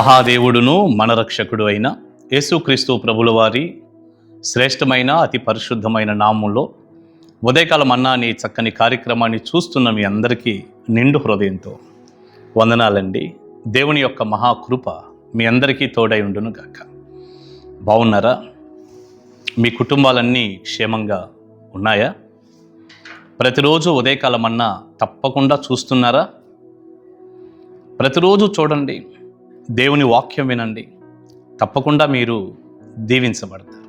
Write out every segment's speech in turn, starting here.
మహాదేవుడును మన రక్షకుడు అయిన యేసుక్రీస్తు ప్రభుల వారి శ్రేష్టమైన అతి పరిశుద్ధమైన నామంలో ఉదయకాల మన్నా అనే చక్కని కార్యక్రమాన్ని చూస్తున్న మీ అందరికీ నిండు హృదయంతో వందనాలండి. దేవుని యొక్క మహాకృప మీ అందరికీ తోడై ఉండును గాక. బాగున్నారా? మీ కుటుంబాలన్నీ క్షేమంగా ఉన్నాయా? ప్రతిరోజు ఉదయకాల మన్నా తప్పకుండా చూస్తున్నారా? ప్రతిరోజు చూడండి, దేవుని వాక్యం వినండి, తప్పకుండా మీరు దీవించబడతారు.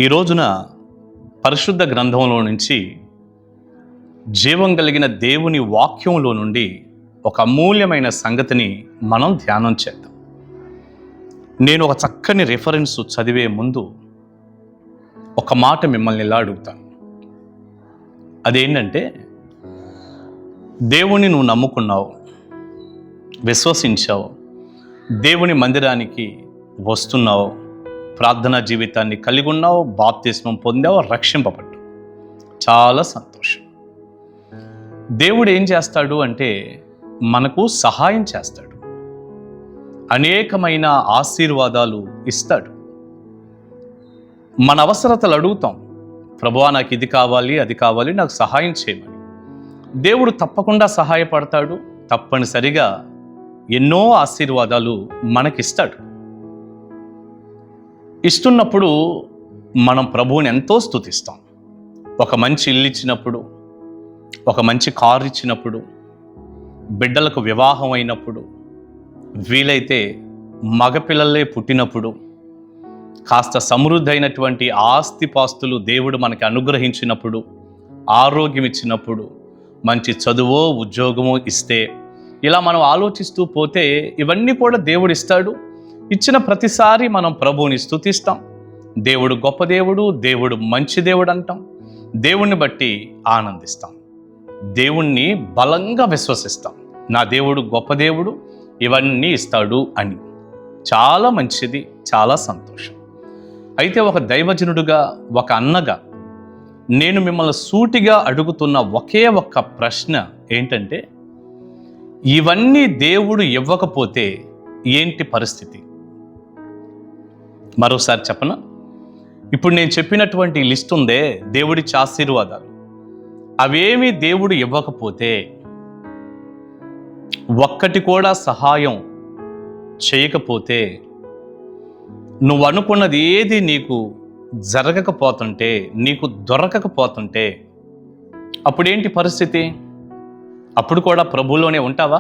ఈ రోజున పరిశుద్ధ గ్రంథంలో నుంచి జీవం కలిగిన దేవుని వాక్యంలో నుండి ఒక అమూల్యమైన సంగతిని మనం ధ్యానం చేద్దాం. నేను ఒక చక్కని రిఫరెన్స్ చదివే ముందు ఒక మాట మిమ్మల్ని ఇలా అడుగుతాను. అదేంటంటే, దేవుని నువ్వు నమ్ముకున్నావు, విశ్వసించావు, దేవుని మందిరానికి వస్తున్నావు, ప్రార్థనా జీవితాన్ని కలిగి ఉన్నావు, బాప్తిస్మం పొందావు, రక్షింపబడ్డావు. చాలా సంతోషం. దేవుడు ఏం చేస్తాడు అంటే మనకు సహాయం చేస్తాడు, అనేకమైన ఆశీర్వాదాలు ఇస్తాడు. మన అవసరతలు అడుగుతాం, ప్రభువా నాకు ఇది కావాలి, అది కావాలి, నాకు సహాయం చేయమని. దేవుడు తప్పకుండా సహాయపడతాడు. తప్పనిసరిగా ఎన్నో ఆశీర్వాదాలు మనకిస్తాడు. ఇస్తున్నప్పుడు మనం ప్రభువుని ఎంతో స్తుతిస్తాం. ఒక మంచి ఇల్లు ఇచ్చినప్పుడు, ఒక మంచి కారు ఇచ్చినప్పుడు, బిడ్డలకు వివాహం అయినప్పుడు, వీలైతే మగపిల్లలే పుట్టినప్పుడు, కాస్త సమృద్ధి అయినటువంటి ఆస్తిపాస్తులు దేవుడు మనకి అనుగ్రహించినప్పుడు, ఆరోగ్యం ఇచ్చినప్పుడు, మంచి చదువో ఉద్యోగమో ఇస్తే, ఇలా మనం ఆలోచిస్తూ పోతే ఇవన్నీ కూడా దేవుడు ఇస్తాడు. ఇచ్చిన ప్రతిసారి మనం ప్రభువుని స్తుతిస్తాం. దేవుడు గొప్ప దేవుడు, దేవుడు మంచి దేవుడు అంటాం. దేవుణ్ణి బట్టి ఆనందిస్తాం, దేవుణ్ణి బలంగా విశ్వసిస్తాం. నా దేవుడు గొప్ప దేవుడు, ఇవన్నీ ఇస్తాడు అని. చాలా మంచిది, చాలా సంతోషం. అయితే ఒక దైవజనుడుగా, ఒక అన్నగా నేను మిమ్మల్ని సూటిగా అడుగుతున్న ఒకే ఒక్క ప్రశ్న ఏంటంటే, ఇవన్నీ దేవుడు ఇవ్వకపోతే ఏంటి పరిస్థితి? మరోసారి చెప్పనా? ఇప్పుడు నేను చెప్పినటువంటి లిస్ట్ ఉందే, దేవుడిచ్చే ఆశీర్వాదాలు, అవేమీ దేవుడు ఇవ్వకపోతే, ఒక్కటి కూడా సహాయం చేయకపోతే, నువ్వు అనుకున్నది ఏది నీకు జరగకపోతుంటే, నీకు దొరకకపోతుంటే, అప్పుడేంటి పరిస్థితి? అప్పుడు కూడా ప్రభువులోనే ఉంటావా?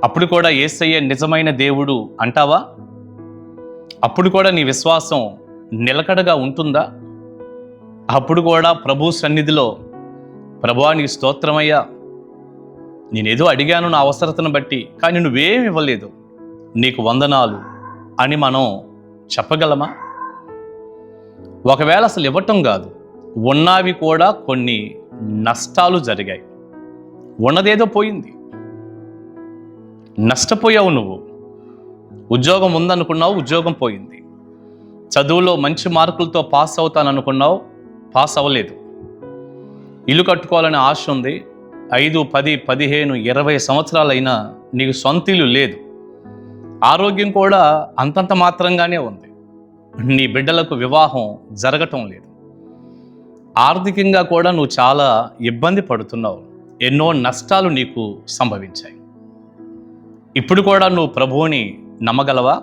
అప్పుడు కూడా యేసయ్య నిజమైన దేవుడు అంటావా? అప్పుడు కూడా నీ విశ్వాసం నిలకడగా ఉంటుందా? అప్పుడు కూడా ప్రభు సన్నిధిలో, ప్రభువా నీకు స్తోత్రమయ్యా, నేనేదో అడిగాను నా అవసరతను బట్టి, కానీ నువ్వేమి ఇవ్వలేదు, నీకు వందనాలు అని మనం చెప్పగలమా? ఒకవేళ అసలు ఇవ్వటం కాదు, ఉన్నవి కూడా కొన్ని నష్టాలు జరిగాయి. ఉన్నదేదో పోయింది, నష్టపోయావు. నువ్వు ఉద్యోగం ఉందనుకున్నావు, ఉద్యోగం పోయింది. చదువులో మంచి మార్కులతో పాస్ అవుతాననుకున్నావు, పాస్ అవ్వలేదు. ఇల్లు కట్టుకోవాలనే ఆశ ఉంది, 5, 10, 15, 20 సంవత్సరాలైనా నీకు సొంత ఇల్లు లేదు. ఆరోగ్యం కూడా అంతంత మాత్రంగానే ఉంది. నీ బిడ్డలకు వివాహం జరగటం లేదు. ఆర్థికంగా కూడా నువ్వు చాలా ఇబ్బంది పడుతున్నావు. ఎన్నో నష్టాలు నీకు సంభవించాయి. ఇప్పుడు కూడా నువ్వు ప్రభువుని నమ్మగలవా?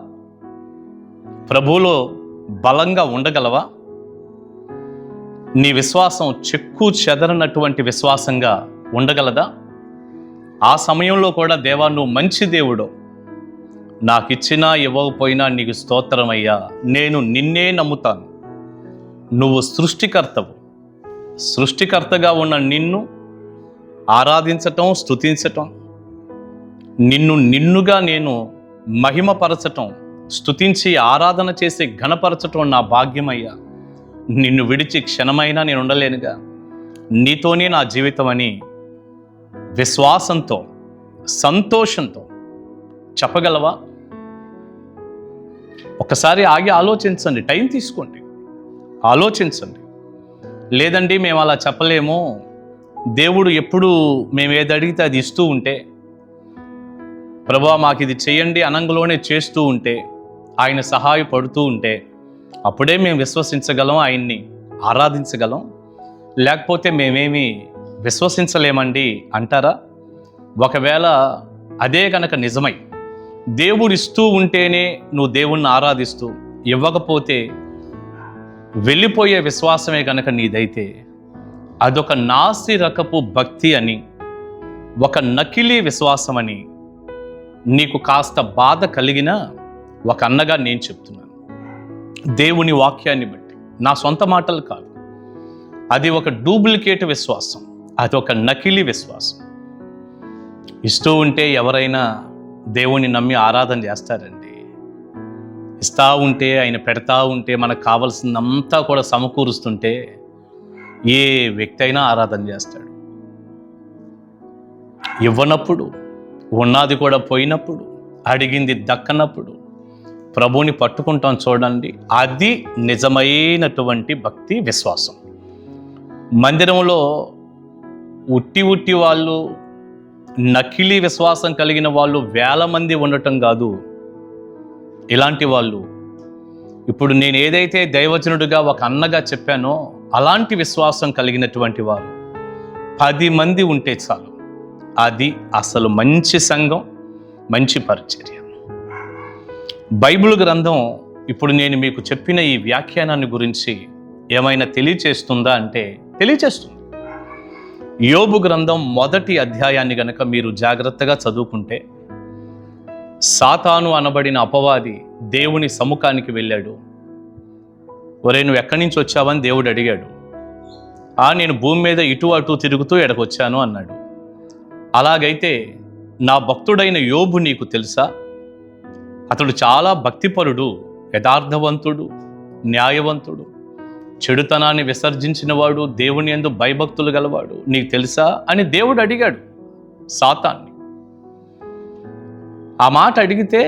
ప్రభువులో బలంగా ఉండగలవా? నీ విశ్వాసం చెక్కు చెదరనటువంటి విశ్వాసంగా ఉండగలదా? ఆ సమయంలో కూడా దేవా నువ్వు మంచి దేవుడు, నాకు ఇచ్చినా ఇవ్వకపోయినా నీకు స్తోత్రమయ్యా, నేను నిన్నే నమ్ముతాను, నువ్వు సృష్టికర్తవు, సృష్టికర్తగా ఉన్న నిన్ను ఆరాధించటం, స్తుతించటం, నిన్నుగా నేను మహిమపరచటం, స్తుతించి ఆరాధన చేసి ఘనపరచటం నా భాగ్యమయ్యా. నిన్ను విడిచి క్షణమైనా నేను ఉండలేనుగా, నీతోనే నా జీవితం అని విశ్వాసంతో, సంతోషంతో చెప్పగలవా? ఒకసారి ఆగి ఆలోచించండి, టైం తీసుకోండి, ఆలోచించండి. లేదండి మేము అలా చెప్పలేము, దేవుడు ఎప్పుడు మేము ఏది అడిగితే అది ఇస్తూ ఉంటే, ప్రభువా మాకు ఇది చేయండి అనంగలోనే చేస్తూ ఉంటే, ఆయన సహాయపడుతూ ఉంటే అప్పుడే మేము విశ్వసించగలం, ఆయన్ని ఆరాధించగలం. లేకపోతే మేమేమి విశ్వసించలేమండి అంటారా? ఒకవేళ అదే కనుక నిజమై దేవుడు ఇస్తూ ఉంటేనే నువ్వు దేవుణ్ణి ఆరాధిస్తూ, ఇవ్వకపోతే వెళ్ళిపోయే విశ్వాసమే కనుక నీదైతే అదొక నాసి రకపు భక్తి అని, ఒక నకిలీ విశ్వాసం అని నీకు కాస్త బాధ కలిగినా ఒక అన్నగా నేను చెప్తున్నాను. దేవుని వాక్యాన్ని బట్టి, నా సొంత మాటలు కాదు, అది ఒక డూప్లికేట్ విశ్వాసం, అది ఒక నకిలీ విశ్వాసం. ఇస్తూ ఉంటే ఎవరైనా దేవుని నమ్మి ఆరాధన చేస్తారండి. ఇస్తూ ఉంటే, ఆయన పెడతా ఉంటే, మనకు కావలసిందంతా కూడా సమకూరుస్తుంటే ఏ వ్యక్తి అయినా ఆరాధన చేస్తాడు. ఇవ్వనప్పుడు, ఉన్నది కూడా పోయినప్పుడు, అడిగింది దక్కనప్పుడు ప్రభువుని పట్టుకుంటాం చూడండి, అది నిజమైనటువంటి భక్తి విశ్వాసం. మందిరంలో ఉట్టి వాళ్ళు, నకిలీ విశ్వాసం కలిగిన వాళ్ళు వేల మంది ఉండటం కాదు. ఇలాంటి వాళ్ళు, ఇప్పుడు నేను ఏదైతే దైవజనుడిగా ఒక అన్నగా చెప్పానో అలాంటి విశ్వాసం కలిగినటువంటి వారు 10 మంది ఉంటే చాలు. అది అసలు మంచి సంఘం, మంచి పరిచర్య. బైబిల్ గ్రంథం ఇప్పుడు నేను మీకు చెప్పిన ఈ వ్యాఖ్యానాన్ని గురించి ఏమైనా తెలియచేస్తుందా అంటే తెలియచేస్తుంది. యోబు గ్రంథం 1వ అధ్యాయాన్ని గనక మీరు జాగ్రత్తగా చదువుకుంటే, సాతాను అనబడిన అపవాది దేవుని సముఖానికి వెళ్ళాడు. ఒరే, నువ్వు ఎక్కడి నుంచి వచ్చావని దేవుడు అడిగాడు. నేను భూమి మీద ఇటు అటు తిరుగుతూ ఎడకొచ్చాను అన్నాడు. అలాగైతే నా భక్తుడైన యోబు నీకు తెలుసా? అతడు చాలా భక్తిపరుడు, యథార్థవంతుడు, న్యాయవంతుడు, చెడుతనాన్ని విసర్జించినవాడు, దేవుని యందు భయభక్తులు గలవాడు, నీకు తెలుసా అని దేవుడు అడిగాడు సాతాన్ని. ఆ మాట అడిగితే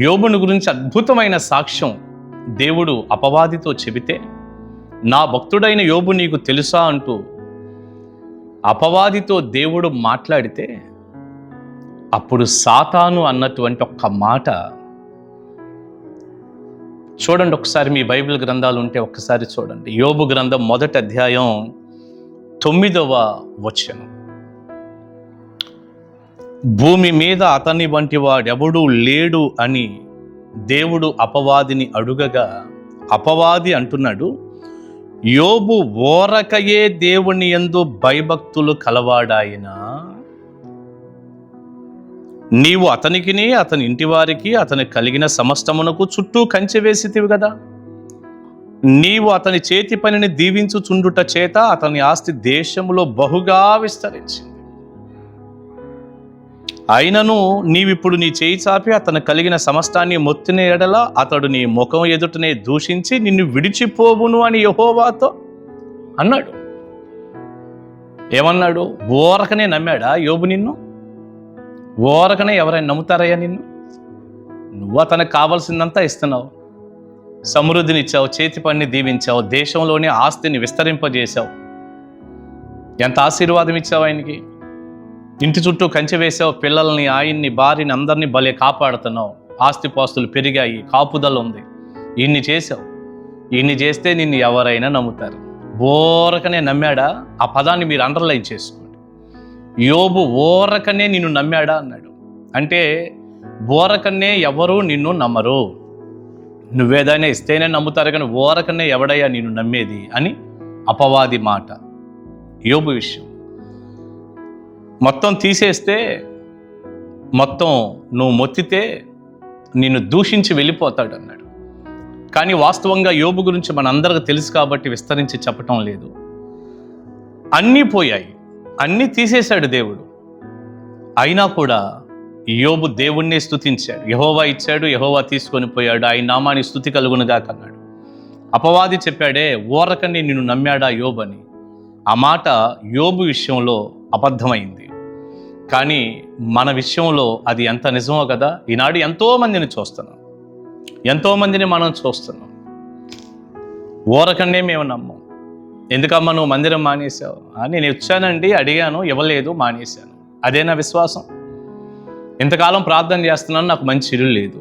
యోబుని గురించి అద్భుతమైన సాక్ష్యం దేవుడు అపవాదితో చెబితే, నా భక్తుడైన యోబు నీకు తెలుసా అంటూ అపవాదితో దేవుడు మాట్లాడితే, అప్పుడు సాతాను అన్నటువంటి ఒక్క మాట చూడండి. ఒకసారి మీ బైబిల్ గ్రంథాలు ఉంటే ఒక్కసారి చూడండి. యోబు గ్రంథం 1వ అధ్యాయం 9వ వచనం. భూమి మీద అతని వంటి వాడెవడూ లేడు అని దేవుడు అపవాదిని అడుగగా, అపవాది అంటున్నాడు, యోబు ఓరకయే దేవుని యందు భయభక్తులు కలవాడాయినా, నీవు అతనికిని అతని ఇంటి వారికి అతని కలిగిన సమస్తమునకు చుట్టూ కంచె వేసితివి కదా. నీవు అతని చేతి పనిని దీవించుచుండుట చేత అతని ఆస్తి దేశములో బహుగా విస్తరించింది. అయినను నీవిప్పుడు నీ చేయి చాపి అతను కలిగిన సమస్తాన్ని మొత్తిన ఎడల అతడు నీ ముఖం ఎదుటనే దూషించి నిన్ను విడిచిపోవును అని యెహోవాతో అన్నాడు. ఏమన్నాడు? ఓరకనే నమ్మాడా యోబు నిన్ను? ఓరకనే ఎవరైనా నమ్ముతారయ్యా నిన్ను? నువ్వు అతనికి కావాల్సిందంతా ఇస్తున్నావు, సమృద్ధినిచ్చావు, చేతి పనిని దీవించావు, దేశంలోని ఆస్తిని విస్తరింపజేశావు, ఎంత ఆశీర్వాదం ఇచ్చావు ఆయనకి. ఇంటి చుట్టూ కంచె వేసావు, పిల్లల్ని, ఆయన్ని, భార్యని, అందరినీ భలే కాపాడుతున్నావు, ఆస్తిపాస్తులు పెరిగాయి, కాపుదల ఉంది. ఇన్ని చేసావు. ఇన్ని చేస్తే నిన్ను ఎవరైనా నమ్ముతారు. ఓరకనే నమ్మాడా? ఆ పదాన్ని మీరు అండర్లైన్ చేసుకోండి. యోబు ఓరకనే నిన్ను నమ్మాడా అన్నాడు. అంటే ఓరకనే ఎవరు నిన్ను నమ్మరు. నువ్వేదైనా ఇస్తేనే నమ్ముతారు, కానీ ఓరకనే ఎవడయ్యా నిన్ను నమ్మేది అని అపవాది మాట. యోబు విషయం మొత్తం తీసేస్తే, మొత్తం నువ్వు మొత్తితే నిన్ను దూషించి వెళ్ళిపోతాడు అన్నాడు. కానీ వాస్తవంగా యోబు గురించి మనందరికీ తెలుసు కాబట్టి విస్తరించి చెప్పటం లేదు. అన్నీ పోయాయి, అన్నీ తీసేశాడు దేవుడు. అయినా కూడా యోబు దేవుణ్ణే స్తుతించాడు. యెహోవా ఇచ్చాడు, యెహోవా తీసుకొని పోయాడు, ఆయన నామాన్ని స్తుతి కలుగునుగా కన్నాడు. అపవాది చెప్పాడే ఓరకని నిన్ను నమ్మాడా యోబు అని. ఆ మాట యోబు విషయంలో అబద్ధమైంది. కానీ మన విషయంలో అది ఎంత నిజమో కదా. ఈనాడు ఎంతోమందిని చూస్తున్నాం, ఎంతోమందిని మనం చూస్తున్నాం. ఓరకన్నే మేము నమ్మం. ఎందుకమ్మా నువ్వు మందిరం మానేశావు? నేను వచ్చానండి, అడిగాను, ఇవ్వలేదు, మానేశాను. అదేనా విశ్వాసం? ఇంతకాలం ప్రార్థన చేస్తున్నాను, నాకు మంచి ఇల్లు లేదు,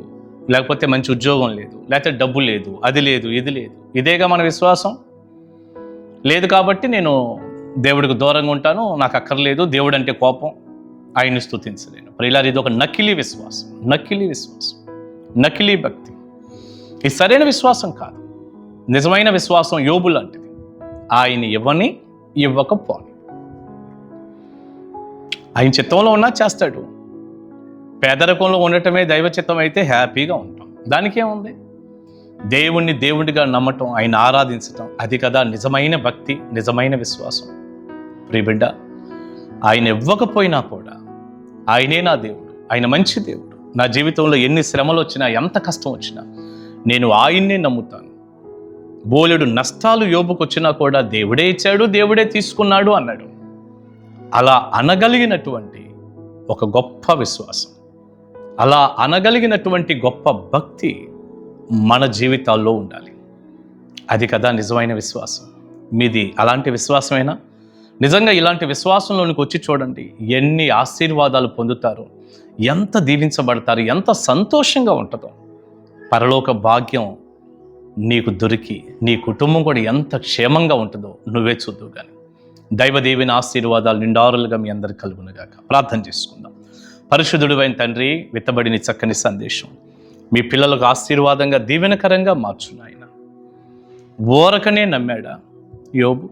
లేకపోతే మంచి ఉద్యోగం లేదు, లేకపోతే డబ్బు లేదు, అది లేదు, ఇది లేదు. ఇదేగా మన విశ్వాసం. లేదు కాబట్టి నేను దేవుడికి దూరంగా ఉంటాను, నాకు అక్కర్లేదు, దేవుడు అంటే కోపం, ఆయన్ని స్తుతించలేను. ప్రియులారా, ఇది ఒక నకిలీ విశ్వాసం, నకిలీ భక్తి. ఇది సరైన విశ్వాసం కాదు. నిజమైన విశ్వాసం యోబు లాంటిది. ఆయన ఇవ్వని ఇవ్వకపోని, ఆయన చిత్తంలో ఉన్నా చేస్తాడు. పేదరికంలో ఉండటమే దైవ చిత్తం అయితే హ్యాపీగా ఉంటాం. దానికేముంది? దేవుణ్ణి దేవుడిగా నమ్మటం, ఆయన ఆరాధించటం, అది కదా నిజమైన భక్తి, నిజమైన విశ్వాసం. ప్రియబిడ్డ, ఆయన ఇవ్వకపోయినా కూడా ఆయనే నా దేవుడు, ఆయన మంచి దేవుడు. నా జీవితంలో ఎన్ని శ్రమలు వచ్చినా, ఎంత కష్టం వచ్చినా నేను ఆయన్నే నమ్ముతాను. బోలెడు నష్టాలు యోబుకు వచ్చినా కూడా దేవుడే ఇచ్చాడు, దేవుడే తీసుకున్నాడు అన్నాడు. అలా అనగలిగినటువంటి ఒక గొప్ప విశ్వాసం, అలా అనగలిగినటువంటి గొప్ప భక్తి మన జీవితాల్లో ఉండాలి. అది కదా నిజమైన విశ్వాసం. మీది అలాంటి విశ్వాసమేనా? నిజంగా ఇలాంటి విశ్వాసంలోనికి వచ్చి చూడండి, ఎన్ని ఆశీర్వాదాలు పొందుతారో, ఎంత దీవించబడతారు, ఎంత సంతోషంగా ఉంటుందో. పరలోక భాగ్యం నీకు దొరికి నీ కుటుంబం కూడా ఎంత క్షేమంగా ఉంటుందో నువ్వే చూద్దువు. కానీ దైవదేవిని ఆశీర్వాదాలు నిండారులుగా మీ అందరికి కలుగునుగాక. ప్రార్థన చేసుకుందాం. పరిశుద్ధుడైన తండ్రి, విత్తబడిన చక్కని సందేశం మీ పిల్లలకు ఆశీర్వాదంగా దీవెనకరంగా మార్చును. ఆయన ఓరకనే నమ్మాడా యోబు?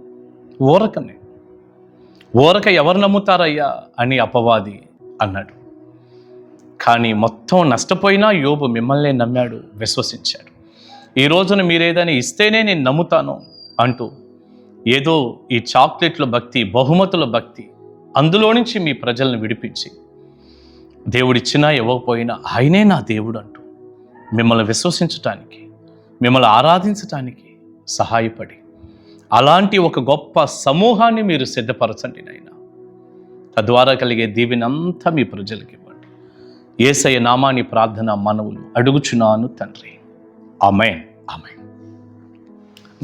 ఓరక ఎవరు నమ్ముతారయ్యా అని అపవాది అన్నాడు. కానీ మొత్తం నష్టపోయినా యోబు మిమ్మల్ని నమ్మాడు, విశ్వసించాడు. ఈ రోజున మీరేదైనా ఇస్తేనే నేను నమ్ముతాను అంటూ ఏదో ఈ చాక్లెట్ల భక్తి, బహుమతుల భక్తి, అందులో నుంచి మీ ప్రజలను విడిపించి దేవుడిచ్చినా ఇవ్వకపోయినా ఆయనే నా దేవుడు అంటూ మిమ్మల్ని విశ్వసించటానికి, మిమ్మల్ని ఆరాధించటానికి సహాయపడి అలాంటి ఒక గొప్ప సమూహాన్ని మీరు సిద్ధపరచండి నాయన. తద్వారా కలిగే దీవెనంతా మీ ప్రజలకి ఇవ్వండి. యేసయ్య నామాని ప్రార్థన మనవులు అడుగుచున్నాను తండ్రి. ఆమేన్.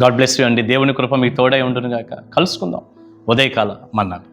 గాడ్ బ్లెస్ యూ అండి. దేవుని కృప మీకు తోడై ఉండును గాక. కలుసుకుందాం ఉదయకాల మన్నాను.